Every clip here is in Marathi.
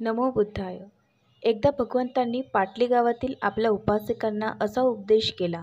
नमो बुद्धाय. एकदा भगवंतांनी पाटली गावातील आपल्या उपासकांना असा उपदेश केला.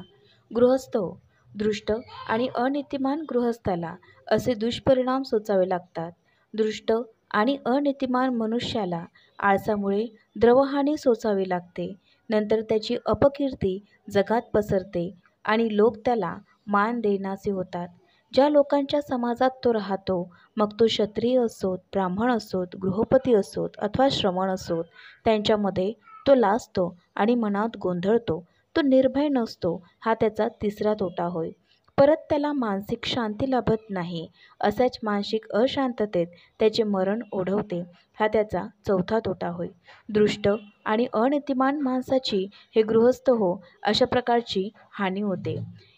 गृहस्थ हो, दृष्ट आणि अनीतिमान गृहस्थाला असे दुष्परिणाम सोसावे लागतात. दृष्ट आणि अनीतिमान मनुष्याला आळसामुळे द्रवहानी सोसावी लागते. नंतर त्याची अपकीर्ती जगात पसरते आणि लोक त्याला मान देण्याचे होतात. ज्या लोकांच्या समाजात तो राहतो, मग तो क्षत्रिय असोत, ब्राह्मण असोत, गृहपती असोत अथवा श्रमण असोत, त्यांच्यामध्ये तो लाजतो आणि मनात गोंधळतो. तो निर्भय नसतो, हा त्याचा तिसरा तोटा होय. परत त्याला मानसिक शांती लाभत नाही. अशाच मानसिक अशांततेत त्याचे मरण ओढवते, हा त्याचा चौथा तोटा होय. दृष्ट आणि अनीतिमान माणसाची हे गृहस्थ हो अशा प्रकारची हानी होते.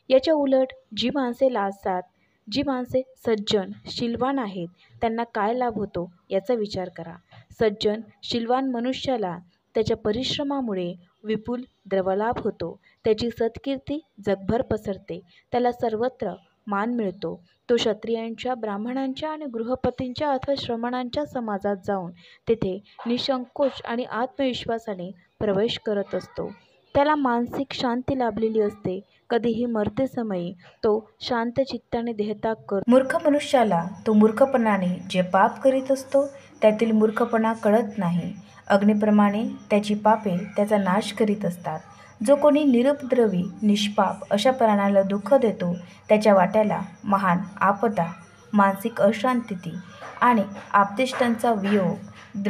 याच्या उलट जी माणसे लाजतात, जी माणसे सज्जन शीलवान आहेत, त्यांना काय लाभ होतो याचा विचार करा. सज्जन शीलवान मनुष्याला त्याच्या परिश्रमामुळे विपुल द्रवलाभ होतो. त्याची सत्कीर्ती जगभर पसरते. त्याला सर्वत्र मान मिळतो. तो क्षत्रियांच्या, ब्राह्मणांच्या आणि गृहपतींच्या अथवा श्रमणांच्या समाजात जाऊन तेथे निसंकोच आणि आत्मविश्वासाने प्रवेश करत असतो. त्याला मानसिक शांती लाभलेली असते. कधीही मरतेसमयी तो शांत चित्ताने देहत्याग करतो. मूर्ख मनुष्याला तो मूर्खपणाने जे पाप करीत असतो त्यातील मूर्खपणा कळत नाही. अग्निप्रमाणे त्याची पापे त्याचा नाश करीत असतात. जो कोणी निरुपद्रवी निष्पाप अशा प्राण्याला दुःख देतो, त्याच्या वाट्याला महान आपदा, मानसिक अशांती आणि आप्तेष्टांचा वियोग,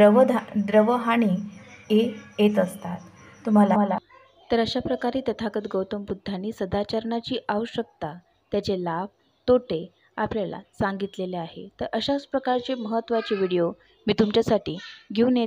द्रवहानी येत असतात. तुम्हाला तर अशा प्रकारे तथागत गौतम बुद्धांनी सदाचरणाची आवश्यकता, त्याचे लाभ, तोटे आपल्याला सांगितलेले आहे. तर अशाच प्रकारचे महत्त्वाचे व्हिडिओ मी तुमच्यासाठी घेऊन